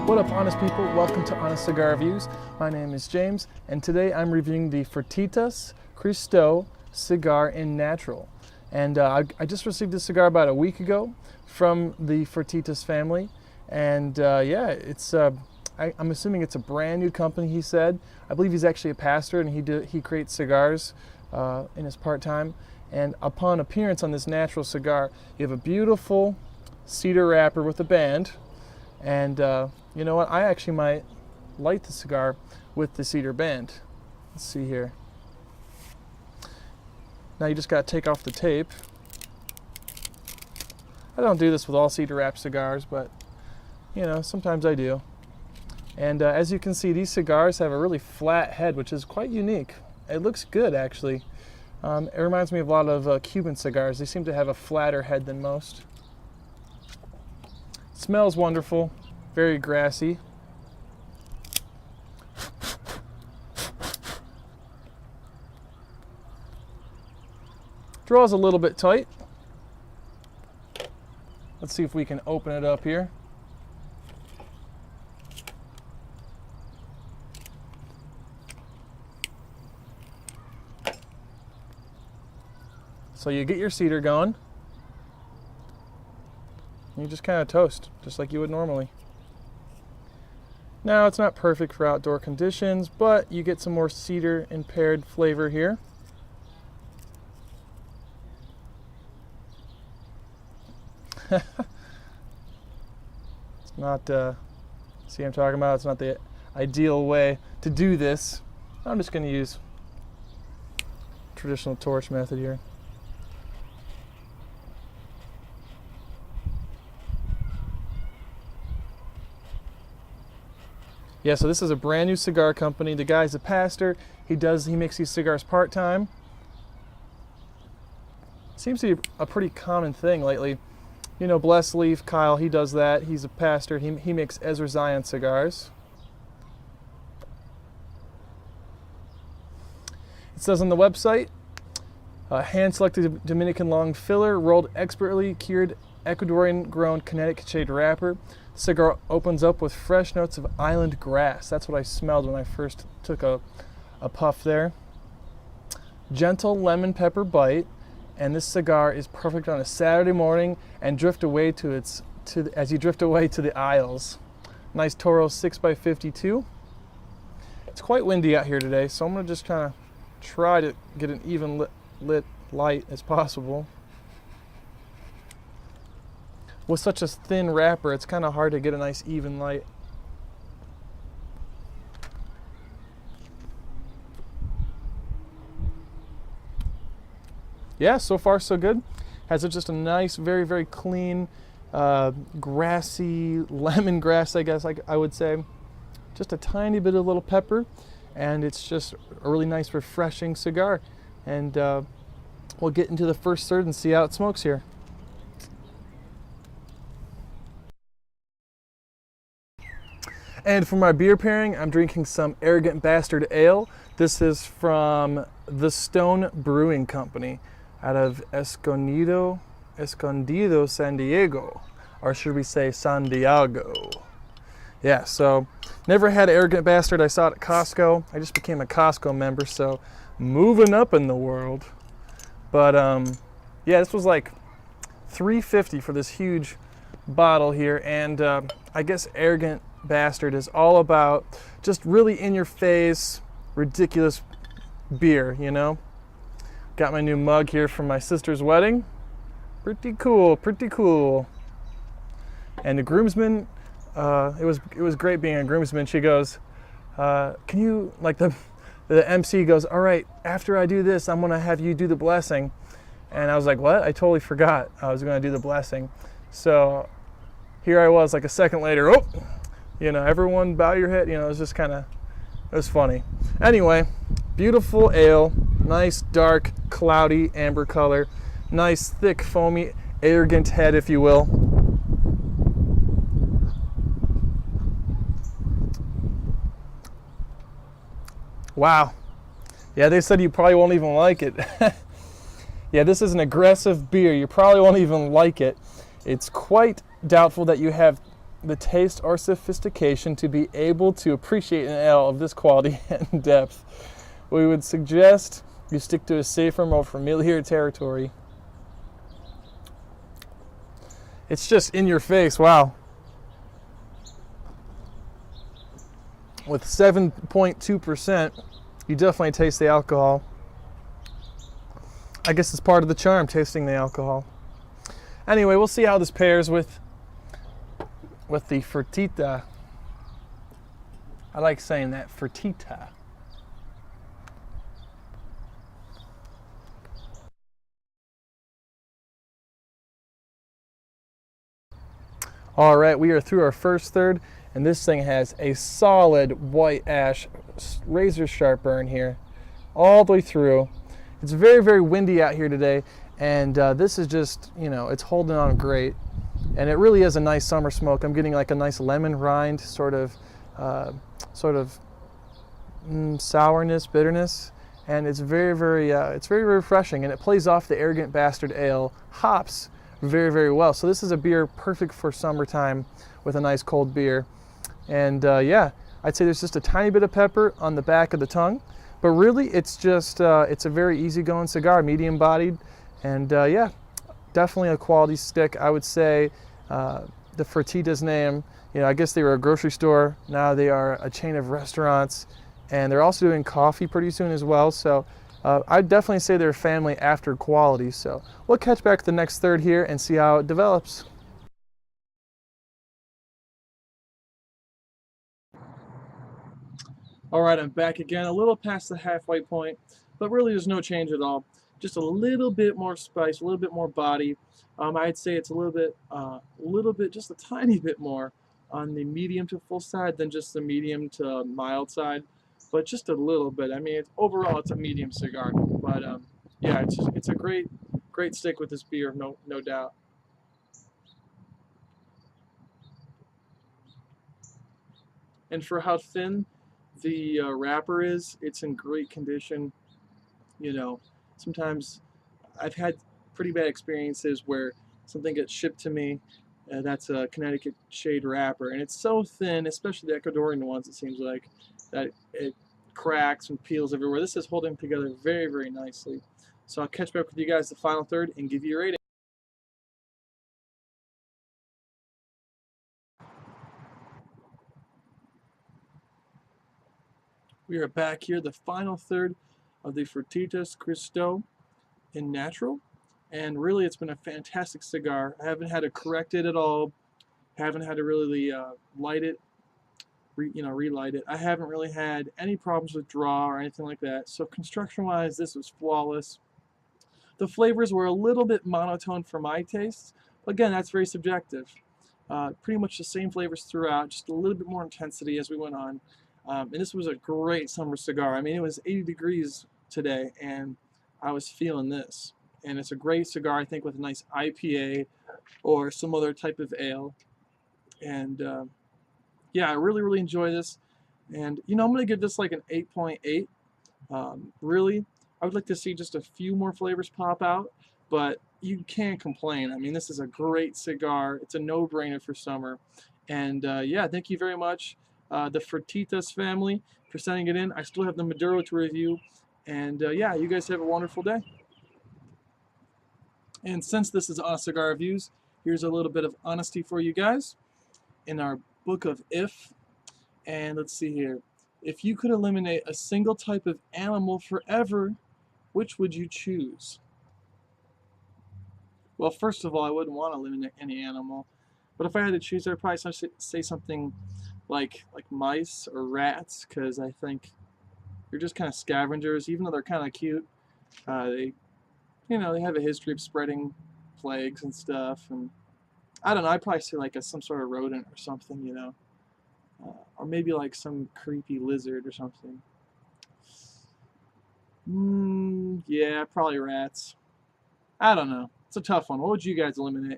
What up, honest people? Welcome to Honest Cigar Reviews. My name is James, and today I'm reviewing the Fertittas Christeaux Cigar in Natural. And I just received this cigar about a week ago from the Fertittas family, and yeah, it's I'm assuming it's a brand new company. He said, I believe he's actually a pastor, and he creates cigars in his part-time. And upon appearance on this Natural cigar, you have a beautiful cedar wrapper with a band. And you know what? I actually might light the cigar with the cedar band. Let's see here. Now you just got to take off the tape. I don't do this with all cedar wrap cigars, but you know, sometimes I do. And as you can see, these cigars have a really flat head, which is quite unique. It looks good, actually. It reminds me of a lot of Cuban cigars. They seem to have a flatter head than most. Smells wonderful, very grassy. Draws a little bit tight. Let's see if we can open it up here. So you get your cedar going. You just kind of toast, just like you would normally. Now, it's not perfect for outdoor conditions, but you get some more cedar impaired flavor here. It's not, see what I'm talking about? It's not the ideal way to do this. I'm just going to use traditional torch method here. Yeah, so this is a brand new cigar company. The guy's a pastor. He makes these cigars part-time. Seems to be a pretty common thing lately. You know, Blessed Leaf, Kyle, he does that. He's a pastor. He makes Ezra Zion cigars. It says on the website, hand-selected Dominican long filler, rolled expertly cured Ecuadorian-grown Connecticut shade wrapper. Cigar opens up with fresh notes of island grass. That's what I smelled when I first took a puff there. Gentle lemon pepper bite, and this cigar is perfect on a Saturday morning and drift away as you drift away to the aisles. Nice Toro 6x52. It's quite windy out here today, so I'm gonna just kind of try to get an even lit light as possible. With such a thin wrapper, it's kind of hard to get a nice even light. Yeah, so far so good. Has just a nice, very, very clean, grassy, lemongrass, I guess I would say. Just a tiny bit of little pepper, and it's just a really nice, refreshing cigar. And we'll get into the first third and see how it smokes here. And for my beer pairing, I'm drinking some Arrogant Bastard Ale. This is from the Stone Brewing Company out of Escondido, San Diego. Or should we say San Diego? Yeah, so never had Arrogant Bastard. I saw it at Costco. I just became a Costco member, so moving up in the world. But yeah, this was like $3.50 for this huge bottle here. And I guess Arrogant Bastard is all about just really in your face, ridiculous beer, you know. Got my new mug here from my sister's wedding. Pretty cool, pretty cool. And the groomsman, it was great being a groomsman. She goes, can you, like the MC goes, all right, after I do this, I'm gonna have you do the blessing. And I was like, what? I totally forgot I was gonna do the blessing. So here I was like a second later, oh, you know, everyone bow your head. You know, it was just kind of, it was funny. Anyway, beautiful ale, nice dark, cloudy amber color, nice thick, foamy, arrogant head, if you will. Wow. Yeah, they said you probably won't even like it. Yeah, this is an aggressive beer. You probably won't even like it. It's quite doubtful that you have the taste or sophistication to be able to appreciate an ale of this quality and depth, we would suggest you stick to a safer, more familiar territory. It's just in your face, wow. With 7.2%, you definitely taste the alcohol. I guess it's part of the charm, tasting the alcohol. Anyway, we'll see how this pairs with the Fertitta. I like saying that, Fertitta. All right, we are through our first third, and this thing has a solid white ash, razor sharp burn here, all the way through. It's very, very windy out here today, and this is just, you know, it's holding on great. And it really is a nice summer smoke. I'm getting like a nice lemon rind, sort of sourness, bitterness, and it's very, very refreshing. And it plays off the Arrogant Bastard Ale hops very, very well. So this is a beer perfect for summertime with a nice cold beer. And yeah, I'd say there's just a tiny bit of pepper on the back of the tongue, but really it's just it's a very easygoing cigar, medium bodied, and yeah, definitely a quality stick. I would say the Fertitta's name, you know, I guess they were a grocery store, now they are a chain of restaurants, and they're also doing coffee pretty soon as well. So I'd definitely say they're a family after quality. So we'll catch back the next third here and see how it develops. All right, I'm back again, a little past the halfway point, but really there's no change at all. Just a little bit more spice, a little bit more body. I'd say it's a little bit, just a tiny bit more on the medium to full side than just the medium to mild side, but just a little bit. I mean, overall it's a medium cigar, but yeah, it's a great stick with this beer, no doubt. And for how thin the wrapper is, it's in great condition. You know, sometimes I've had pretty bad experiences where something gets shipped to me that's a Connecticut shade wrapper, and it's so thin, especially the Ecuadorian ones, it seems like, that it cracks and peels everywhere. This is holding together very, very nicely. So I'll catch back with you guys the final third and give you a rating. We are back here, the final third of the Fertitta's Christeaux in Natural, and really it's been a fantastic cigar. I haven't had to correct it at all, haven't had to really light it, relight it. I haven't really had any problems with draw or anything like that. So construction-wise, this was flawless. The flavors were a little bit monotone for my tastes. Again, that's very subjective. Pretty much the same flavors throughout, just a little bit more intensity as we went on. And this was a great summer cigar. I mean, it was 80 degrees today, and I was feeling this. And it's a great cigar, I think, with a nice IPA or some other type of ale. And yeah, I really, really enjoy this. And, you know, I'm going to give this like an 8.8. Really, I would like to see just a few more flavors pop out, but you can't complain. I mean, this is a great cigar. It's a no-brainer for summer. And yeah, thank you very much, the Fertitta's family, for sending it in. I still have the Maduro to review. And yeah, you guys have a wonderful day. And since this is Honest Cigar Reviews, here's a little bit of honesty for you guys in our book of If. And let's see here. If you could eliminate a single type of animal forever, which would you choose? Well, first of all, I wouldn't want to eliminate any animal. But if I had to choose, I'd probably say something like mice or rats, because I think they're just kind of scavengers, even though they're kind of cute. They have a history of spreading plagues and stuff, and I don't know, I'd probably say like some sort of rodent or something, or maybe like some creepy lizard or something. Yeah, probably rats. I don't know. It's a tough one. What would you guys eliminate?